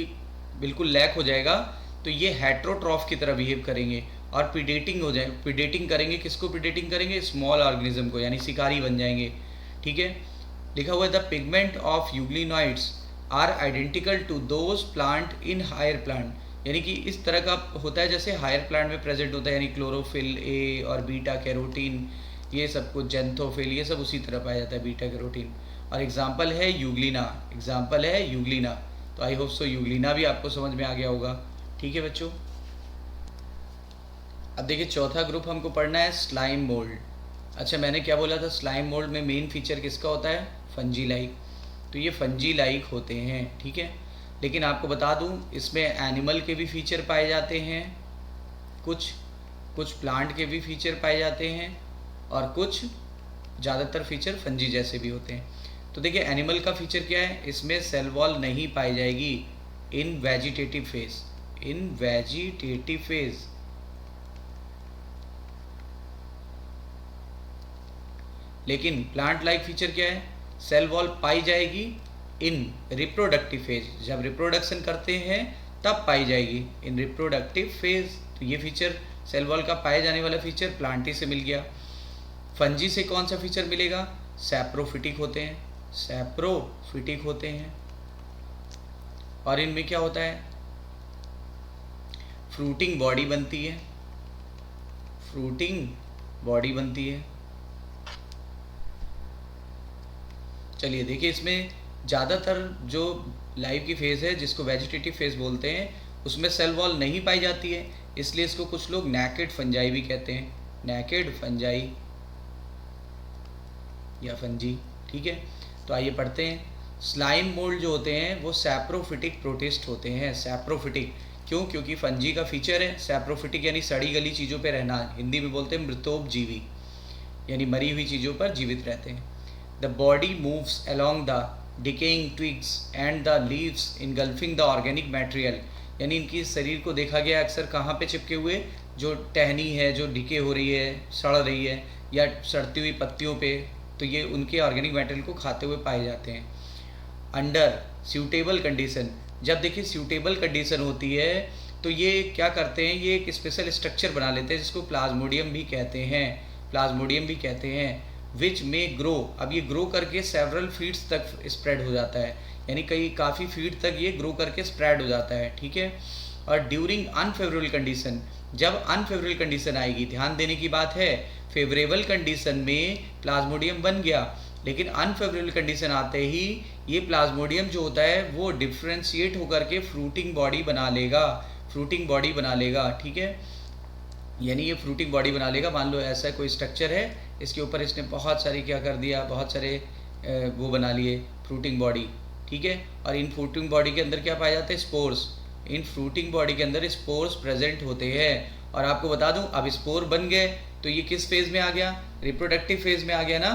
बिल्कुल लैक हो जाएगा तो ये हेट्रोट्रॉफ की तरह बिहेव करेंगे और प्रीडेटिंग हो जाए, प्रीडेटिंग करेंगे, किसको प्रीडेटिंग करेंगे, स्मॉल ऑर्गेनिज्म को, यानी शिकारी बन जाएंगे, ठीक है। लिखा हुआ है the pigment of euglenoids are identical to those plant in higher plant, यानी कि इस तरह का होता है जैसे हायर प्लांट में प्रेजेंट होता है, यानी क्लोरोफिल, ए और बीटा कैरोटीन, ये सब कुछ, जेंथोफिल, ये सब उसी तरह पाया जाता है, बीटा कैरोटीन। और एग्जाम्पल है यूग्लिना, एग्जाम्पल है यूग्लिना। तो आई होप सो यूग्लिना भी आपको समझ में आ गया होगा, ठीक है बच्चों। अब देखिए चौथा ग्रुप हमको पढ़ना है स्लाइम मोल्ड। अच्छा मैंने क्या बोला था, स्लाइम मोल्ड में मेन फीचर किसका होता है, फंजी लाइक। तो ये फंजी लाइक होते हैं, ठीक है। लेकिन आपको बता दूं इसमें एनिमल के भी फीचर पाए जाते हैं, कुछ प्लांट के भी फीचर पाए जाते हैं और कुछ ज़्यादातर फीचर फंजी जैसे भी होते हैं। तो देखिए एनिमल का फीचर क्या है, इसमें सेल वॉल नहीं पाई जाएगी इन वेजिटेटिव फेज, इन वेजिटेटिव फेज। लेकिन प्लांट लाइक फीचर क्या है, सेल वॉल पाई जाएगी इन रिप्रोडक्टिव फेज, जब रिप्रोडक्शन करते हैं तब पाई जाएगी इन रिप्रोडक्टिव फेज। तो ये फीचर सेल वॉल का पाए जाने वाला फीचर प्लांटी से मिल गया। फंजी से कौन सा फीचर मिलेगा, सैप्रोफिटिक होते हैं, सैप्रोफिटिक होते हैं। और इनमें क्या होता है, फ्रूटिंग बॉडी बनती है, फ्रूटिंग बॉडी बनती है। चलिए देखिए इसमें ज़्यादातर जो लाइफ की फेज़ है जिसको वेजिटेटिव फेज़ बोलते हैं उसमें सेल वॉल नहीं पाई जाती है, इसलिए इसको कुछ लोग नैकेड फंजाई भी कहते हैं, नैकेड फंजाई या फंजी, ठीक है। तो आइए पढ़ते हैं। स्लाइम मोल्ड जो होते हैं वो सैप्रोफिटिक प्रोटिस्ट होते हैं, सैप्रोफिटिक क्यों, क्योंकि फंजी का फीचर है सैप्रोफिटिक, यानी सड़ी गली चीज़ों पे रहना, हिंदी में बोलते हैं मृतोपजीवी, यानी मरी हुई चीज़ों पर जीवित रहते हैं। The body moves along the decaying twigs and the leaves engulfing the organic material, यानी इनकी शरीर को देखा गया अक्सर कहाँ पे चिपके हुए, जो टहनी है जो डिके हो रही है, सड़ रही है या सड़ती हुई पत्तियों पे, तो ये उनके ऑर्गेनिक मटेरियल को खाते हुए पाए जाते हैं। अंडर सूटेबल कंडीशन, जब देखिए सूटेबल कंडीशन होती है तो ये क्या करते हैं, ये एक स्पेशल स्ट्रक्चर बना लेते हैं जिसको प्लाज्मोडियम भी कहते हैं, प्लाज्मोडियम भी कहते हैं, विच में ग्रो, अब ये ग्रो करके सेवरल फीट्स तक स्प्रेड हो जाता है, यानी काफ़ी फीट तक ये ग्रो करके स्प्रेड हो जाता है, ठीक है। और ड्यूरिंग अनफेवरेबल कंडीशन, जब अनफेवरेबल कंडीशन आएगी, ध्यान देने की बात है, फेवरेबल कंडीशन में प्लाज्मोडियम बन गया, लेकिन अनफेवरेबल कंडीशन आते ही ये प्लाज्मोडियम जो होता है वो डिफ्रेंशिएट होकर के फ्रूटिंग बॉडी बना लेगा, फ्रूटिंग बॉडी बना लेगा, ठीक है। यानी ये फ्रूटिंग बॉडी बना लेगा। मान लो ऐसा कोई स्ट्रक्चर है, इसके ऊपर इसने बहुत सारी क्या कर दिया, बहुत सारे वो बना लिए फ्रूटिंग बॉडी, ठीक है। और इन फ्रूटिंग बॉडी के अंदर क्या पाए जाते हैं, स्पोर्स, इन फ्रूटिंग बॉडी के अंदर स्पोर्स प्रेजेंट होते हैं। और आपको बता दूं अब स्पोर बन गए तो ये किस फेज में आ गया, रिप्रोडक्टिव फेज में आ गया ना,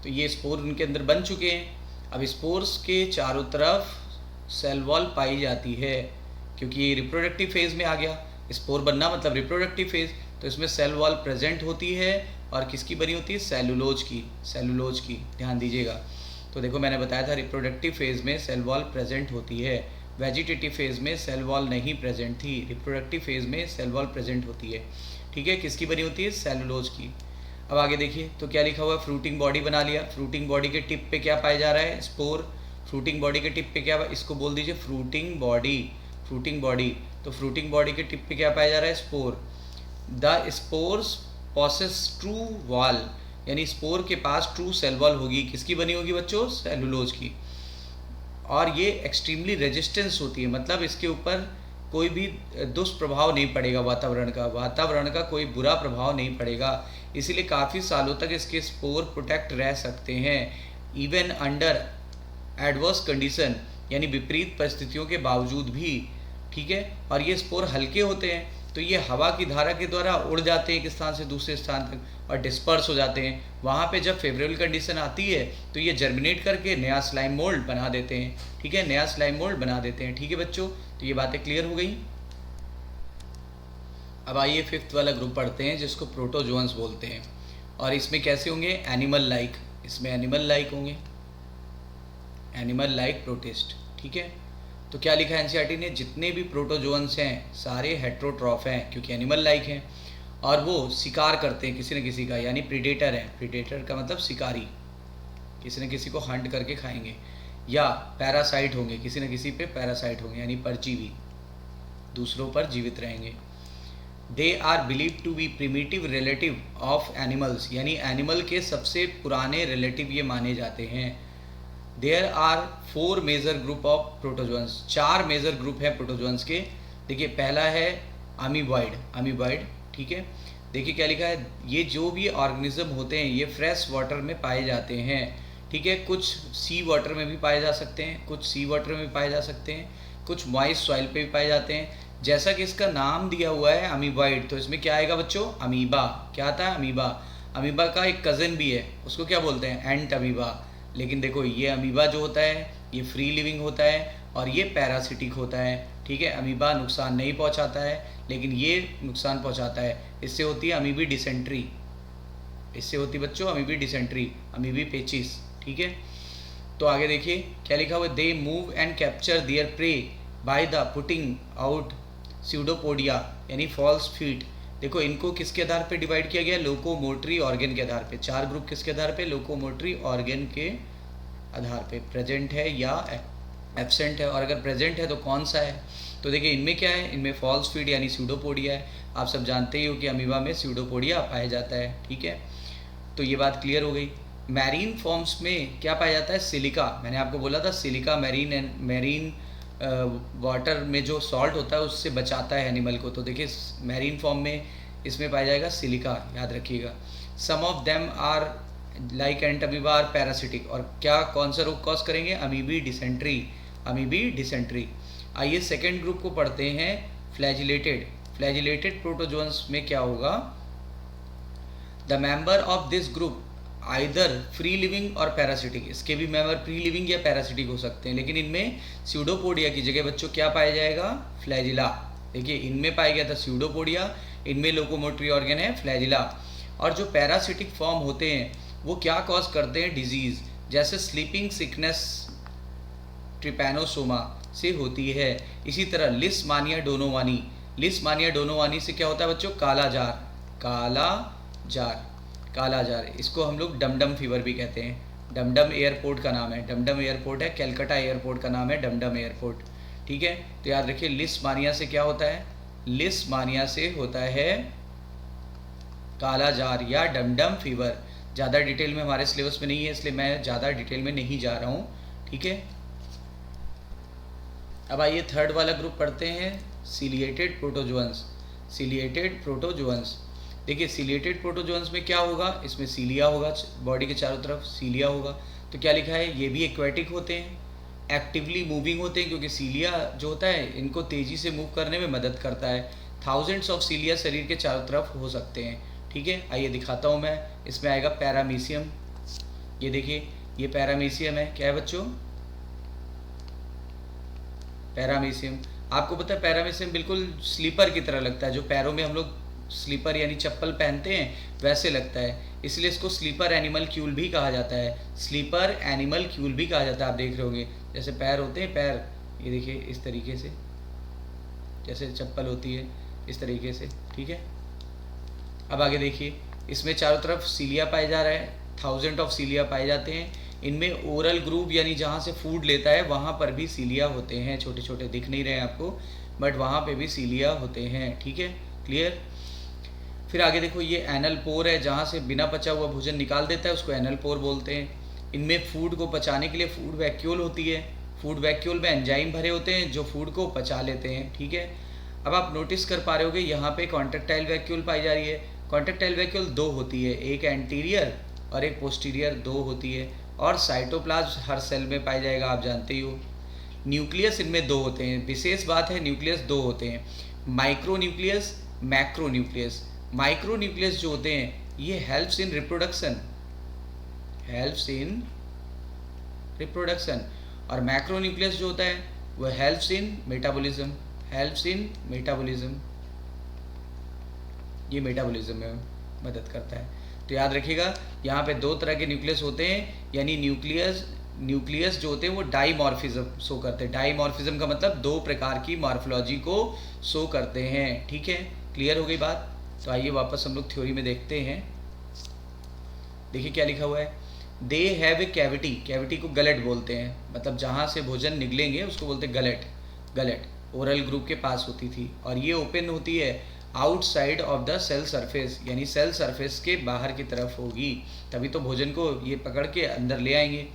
तो ये स्पोर उनके अंदर बन चुके हैं। अब स्पोर्स के चारों तरफ सेल वॉल पाई जाती है क्योंकि ये रिप्रोडक्टिव फेज में आ गया, स्पोर बनना मतलब रिप्रोडक्टिव फेज, तो इसमें सेल वॉल प्रेजेंट होती है और किसकी बनी होती है, सेलुलोज की, ध्यान दीजिएगा। तो देखो मैंने बताया था रिप्रोडक्टिव फेज में सेल वॉल प्रेजेंट होती है, वेजिटेटिव फेज में सेल वॉल नहीं प्रेजेंट थी, रिप्रोडक्टिव फेज में सेल वॉल प्रेजेंट होती है। ठीक है, किसकी बनी होती है, सेलुलोज की। अब आगे देखिए तो क्या लिखा हुआ है, फ्रूटिंग बॉडी बना लिया। फ्रूटिंग बॉडी के टिप पे क्या पाया जा रहा है, स्पोर। फ्रूटिंग बॉडी के टिप पे क्या, इसको बोल दीजिए फ्रूटिंग बॉडी। तो फ्रूटिंग बॉडी के टिप पे क्या पाया जा रहा है, spore. The spores possesses true wall, यानी स्पोर के पास ट्रू सेल वॉल होगी, किसकी बनी होगी बच्चों, सेलुलोज की। और ये एक्सट्रीमली रेजिस्टेंस होती है, मतलब इसके ऊपर कोई भी दुष्प्रभाव नहीं पड़ेगा, वातावरण का कोई बुरा प्रभाव नहीं पड़ेगा, इसीलिए काफ़ी सालों तक इसके स्पोर प्रोटेक्ट रह सकते हैं, इवन अंडर एडवर्स कंडीशन, यानी विपरीत परिस्थितियों के बावजूद भी। ठीक है, और ये स्पोर हल्के होते हैं तो ये हवा की धारा के द्वारा उड़ जाते हैं एक स्थान से दूसरे स्थान तक और डिस्पर्स हो जाते हैं। वहाँ पे जब फेवरेबल कंडीशन आती है तो ये जर्मिनेट करके नया स्लाइम मोल्ड बना देते हैं। ठीक है, नया स्लाइम मोल्ड बना देते हैं। ठीक है बच्चों, तो ये बातें क्लियर हो गई। अब आइए फिफ्थ वाला ग्रुप पढ़ते हैं जिसको प्रोटोजोअन्स बोलते हैं, और इसमें कैसे होंगे, एनिमल लाइक, इसमें एनिमल लाइक होंगे, एनिमल लाइक प्रोटिस्ट। ठीक है, तो क्या लिखा है एनसीईआरटी ने, जितने भी प्रोटोजोअन्स हैं सारे हेट्रोट्रॉफ हैं क्योंकि एनिमल लाइक हैं, और वो शिकार करते हैं किसी न किसी का, यानी प्रीडेटर है। प्रीडेटर का मतलब शिकारी, किसी न किसी को हंट करके खाएंगे, या पैरासाइट होंगे, किसी न किसी पे पैरासाइट होंगे, यानी परजीवी, दूसरों पर जीवित रहेंगे। They are believe to be primitive relative of animals, यानी एनिमल के सबसे पुराने रिलेटिव ये माने जाते हैं। There are 4 major group of protozoans, 4 major group है प्रोटोजोअन्स के। देखिए पहला है अमीबॉइड। ठीक है, देखिए क्या लिखा है, ये जो भी ऑर्गेनिज्म होते हैं ये फ्रेश वाटर में पाए जाते हैं। ठीक है, कुछ सी वाटर में भी पाए जा सकते हैं, कुछ मॉइस्ट सॉइल पे भी पाए जाते हैं। जैसा कि इसका नाम दिया हुआ है अमीबॉइड, तो इसमें क्या आएगा बच्चों, अमीबा। क्या आता है, अमीबा का एक कज़न भी है, उसको क्या बोलते हैं, एंट अमीबा। लेकिन देखो ये अमीबा जो होता है ये फ्री लिविंग होता है और ये पैरासिटिक होता है। ठीक है, अमीबा नुकसान नहीं पहुंचाता है लेकिन ये नुकसान पहुंचाता है। इससे होती है अमीबी डिसेंट्री, अमीबी पेचिस। ठीक है, तो आगे देखिए क्या लिखा हुआ है, they move and capture there pray by the putting out pseudopodia, यानी फॉल्स फीट। देखो इनको किसके आधार पे डिवाइड किया गया, लोकोमोटरी ऑर्गन के आधार पे। 4 ग्रुप किसके आधार पे, लोकोमोटरी ऑर्गन के आधार पे, प्रेजेंट है या एब्सेंट है, और अगर प्रेजेंट है तो कौन सा है। तो देखिए इनमें क्या है, इनमें फॉल्स फीट यानी स्यूडोपोडिया है। आप सब जानते ही हो कि अमीबा में स्यूडोपोडिया पाया जाता है। ठीक है, तो ये बात क्लियर हो गई। मैरीन फॉर्म्स में क्या पाया जाता है, सिलिका। मैंने आपको बोला था सिलिका मैरीन वाटर में जो सॉल्ट होता है उससे बचाता है एनिमल को। तो देखिए मैरीन फॉर्म में इसमें पाया जाएगा सिलिका, याद रखिएगा। Some of them are like Entamoeba are parasitic, और क्या कौन सा रोग कॉज करेंगे, अमीबी डिसेंट्री। आइए सेकेंड ग्रुप को पढ़ते हैं, फ्लैजिलेटेड प्रोटोजोअन्स में क्या होगा, the member of this group either free living और पैरासिटिक। इसके भी मेंबर फ्री लिविंग या पैरासिटिक हो सकते हैं, लेकिन इनमें स्यूडोपोडिया की जगह बच्चों क्या पाया जाएगा, फ्लैजिला। देखिए इनमें पाया गया था स्यूडोपोडिया, इनमें लोकोमोटरी ऑर्गन है फ्लैजिला। और जो पैरासिटिक फॉर्म होते हैं वो क्या कॉज करते हैं, डिजीज, जैसे स्लीपिंग सिकनेस ट्रिपैनोसोमा से होती है। इसी तरह लिस्मानिया डोनोवानी से क्या होता है बच्चों, काला जार। इसको हम लोग डमडम फीवर भी कहते हैं। डमडम एयरपोर्ट का नाम है, डमडम एयरपोर्ट है, कलकत्ता एयरपोर्ट का नाम है डमडम एयरपोर्ट। ठीक है, तो याद रखिए लिस्मानिया से क्या होता है, लिस्मानिया से होता है काला जार या डमडम फीवर। ज़्यादा डिटेल में हमारे सिलेबस में नहीं है इसलिए मैं ज़्यादा डिटेल में नहीं जा रहा हूँ। ठीक है, अब आइए थर्ड वाला ग्रुप पढ़ते हैं, सिलिएटेड प्रोटोजोअन्स। देखिए सिलिएटेड प्रोटोजोअन्स में क्या होगा, इसमें सीलिया होगा, बॉडी के चारों तरफ सीलिया होगा। तो क्या लिखा है, ये भी एक्वेटिक होते हैं, एक्टिवली मूविंग होते हैं, क्योंकि सीलिया जो होता है इनको तेज़ी से मूव करने में मदद करता है। थाउजेंड्स ऑफ सीलिया शरीर के चारों तरफ हो सकते हैं। ठीक है, आइए दिखाता हूँ मैं, इसमें आएगा पैरामीशियम। ये देखिए ये पैरामीशियम है, क्या है बच्चों, पैरामीशियम। आपको पता है पैरामीशियम बिल्कुल स्लीपर की तरह लगता है, जो पैरों में हम लोग स्लीपर यानी चप्पल पहनते हैं वैसे लगता है, इसलिए इसको स्लीपर एनिमलक्यूल भी कहा जाता है। स्लीपर एनिमलक्यूल भी कहा जाता है। आप देख रहे होंगे जैसे पैर होते हैं, पैर ये देखिए इस तरीके से, जैसे चप्पल होती है इस तरीके से, ठीक है। अब आगे देखिए, इसमें चारों तरफ सीलिया पाए जा रहा है, 1000 ऑफ सीलिया पाए जाते हैं। इनमें ओरल ग्रूव यानी जहाँ से फूड लेता है वहाँ पर भी सीलिया होते हैं, छोटे छोटे दिख नहीं रहे हैं आपको, बट वहाँ पे भी सीलिया होते हैं, ठीक है, क्लियर। फिर आगे देखो, ये एनल पोर है, जहाँ से बिना पचा हुआ भोजन निकाल देता है उसको एनल पोर बोलते हैं। इनमें फूड को पचाने के लिए फूड वैक्यूल होती है। फूड वैक्यूल में एंजाइम भरे होते हैं जो फूड को पचा लेते हैं, ठीक है। अब आप नोटिस कर पा रहे होगे यहाँ पे कॉन्ट्रेक्टाइल वैक्यूल पाई जा रही है। कॉन्ट्रेक्टाइल वैक्यूल दो होती है, एक एंटीरियर और एक पोस्टीरियर, दो होती है। और साइटोप्लाज्म हर सेल में पाया जाएगा, आप जानते ही हो। न्यूक्लियस इनमें दो होते हैं, विशेष बात है न्यूक्लियस दो होते हैं, micro nucleus, macro nucleus. Micro nucleus जो होते हैं ये helps in reproduction, helps in reproduction, और मैक्रो न्यूक्लियस जो होता है वो helps in metabolism, helps in metabolism, ये मेटाबॉलिज्म में मदद करता है। तो याद रखिएगा यहाँ पे दो तरह के न्यूक्लियस होते हैं, यानी न्यूक्लियस जो होते हैं वो डाईमॉर्फिज्म शो करते हैं। डाईमॉर्फिज्म का मतलब दो प्रकार की मॉर्फोलॉजी को शो करते हैं, ठीक है, क्लियर हो गई बात। तो आइए वापस हम लोग थ्योरी में देखते हैं। देखिए क्या लिखा हुआ है, they have a cavity, cavity को गलेट बोलते हैं, मतलब जहाँ से भोजन निकलेंगे उसको बोलते हैं गलेट। गलेट ओरल ग्रुप के पास होती थी और ये ओपन होती है outside of the cell surface, यानी सेल सरफेस के बाहर की तरफ होगी, तभी तो भोजन को ये पकड़ के अंदर ले आएंगे।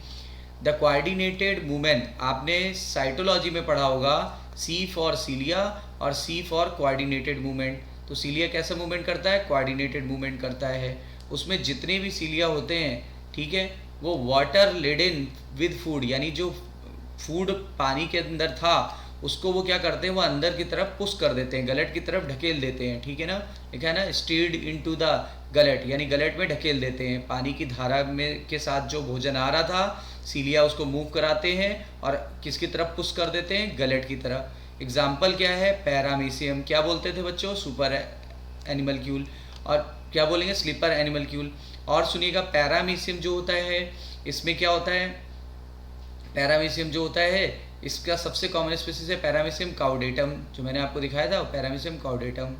द कोऑर्डिनेटेड मूवमेंट, आपने साइटोलॉजी में पढ़ा होगा, सी फॉर सीलिया और सी फॉर कोऑर्डिनेटेड मूवमेंट। तो सीलिया कैसा मूवमेंट करता है, कोऑर्डिनेटेड मूवमेंट करता है। उसमें जितने भी सीलिया होते हैं, ठीक है, वो वाटर लेडन विद फूड, यानी जो फूड पानी के अंदर था उसको वो क्या करते हैं, वो अंदर की तरफ पुश कर देते हैं, गलेट की तरफ ढकेल देते हैं, ठीक है ना, लिखा है ना, स्टीर्ड इनटू द गलेट, यानी गलेट में ढकेल देते हैं। पानी की धारा में के साथ जो भोजन आ रहा था, सीलिया उसको मूव कराते हैं और किसकी तरफ पुश कर देते हैं, गलेट की तरफ। एग्जाम्पल क्या है, पैरामीशियम, क्या बोलते थे बच्चों, सुपर एनिमलक्यूल, और क्या बोलेंगे, स्लीपर एनिमलक्यूल। और सुनिएगा, पैरामीशियम जो होता है इसमें क्या होता है, पैरामीशियम जो होता है इसका सबसे कॉमन स्पीसीज है पैरामीशियम काउडेटम, जो मैंने आपको दिखाया था, पैरामीशियम काउडेटम,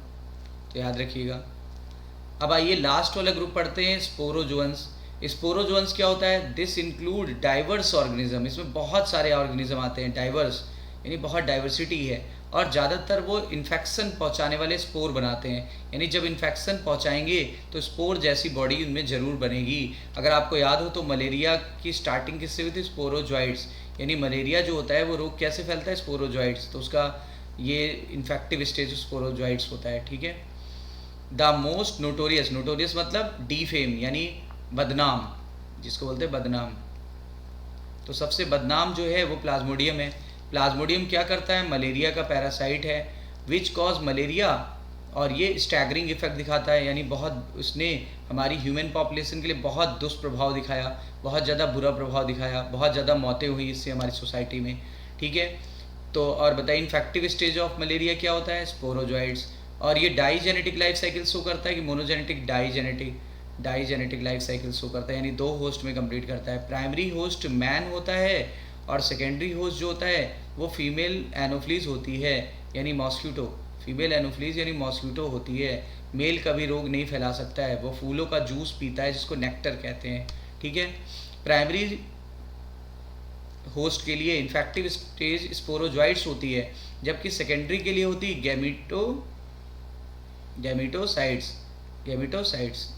तो याद रखिएगा। अब आइए लास्ट वाला ग्रुप पढ़ते हैं, स्पोरोजोअन्स। स्पोरोजोअन्स क्या होता है, दिस इंक्लूड डाइवर्स ऑर्गेनिज्म, इसमें बहुत सारे ऑर्गेनिज्म आते हैं, डाइवर्स यानी बहुत डाइवर्सिटी है, और ज़्यादातर वो इन्फेक्शन पहुंचाने वाले स्पोर बनाते हैं, यानी जब इन्फेक्शन पहुंचाएंगे तो स्पोर जैसी बॉडी उनमें ज़रूर बनेगी। अगर आपको याद हो तो मलेरिया की स्टार्टिंग किससे हुई थी, स्पोरोजॉइड्स, यानी मलेरिया जो होता है वो रोग कैसे फैलता है, स्पोरोजॉइड्स, तो उसका ये इन्फेक्टिव स्टेज स्पोरोजॉइड्स होता है, ठीक है। द मोस्ट नोटोरियस, नोटोरियस मतलब डीफेम यानी बदनाम, जिसको बोलते हैं बदनाम, तो सबसे बदनाम जो है वो प्लाज्मोडियम है। प्लाज्मोडियम क्या करता है, मलेरिया का पैरासाइट है, विच कॉज मलेरिया, और ये स्टैगरिंग इफेक्ट दिखाता है, यानी बहुत उसने हमारी ह्यूमन पॉपुलेशन के लिए बहुत दुष्प्रभाव दिखाया, बहुत ज़्यादा बुरा प्रभाव दिखाया, बहुत ज़्यादा मौतें हुई इससे हमारी सोसाइटी में, ठीक है। तो और बताइए इन्फेक्टिव स्टेज ऑफ मलेरिया क्या होता है, स्पोरोजॉइड्स। और ये डाईजेनेटिक लाइफ साइकिल शो करता है कि मोनोजेनेटिक, डाईजेनेटिक लाइफ साइकिल शो करता है, यानी दो होस्ट में कंप्लीट करता है। प्राइमरी होस्ट मैन होता है और सेकेंडरी होस्ट जो होता है वो फीमेल एनोफ्लीज होती है, यानी मॉस्क्यूटो, फीमेल एनोफ्लीज यानी मॉस्क्यूटो होती है। मेल कभी रोग नहीं फैला सकता है, वो फूलों का जूस पीता है जिसको नेक्टर कहते हैं, ठीक है। प्राइमरी होस्ट के लिए इन्फेक्टिव स्टेज स्पोरोजॉइड्स होती है, जबकि सेकेंडरी के लिए होती है गैमेटोसाइट्स,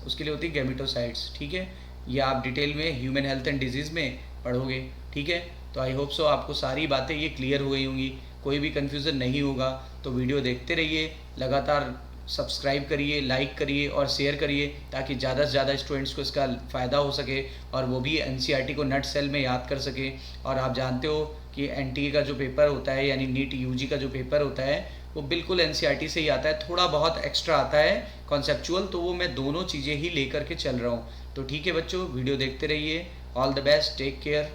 उसके लिए होती है गैमेटोसाइट्स, ठीक है। ये आप डिटेल में ह्यूमन हेल्थ एंड डिजीज़ में पढ़ोगे, ठीक है। तो आई होप सो आपको सारी बातें ये क्लियर हो गई होंगी, कोई भी कन्फ्यूज़न नहीं होगा। तो वीडियो देखते रहिए, लगातार सब्सक्राइब करिए, लाइक करिए और शेयर करिए, ताकि ज़्यादा से ज़्यादा स्टूडेंट्स को इसका फ़ायदा हो सके और वो भी एनसीईआरटी को नट सेल में याद कर सके। और आप जानते हो कि एनटीए का जो पेपर होता है, यानी नीट यूजी का जो पेपर होता है, वो बिल्कुल एनसीईआरटी से ही आता है, थोड़ा बहुत एक्स्ट्रा आता है कॉन्सेप्चुअल, तो वो मैं दोनों चीज़ें ही लेकर के चल रहा हूँ। तो ठीक है बच्चों, वीडियो देखते रहिए, all the best, take care.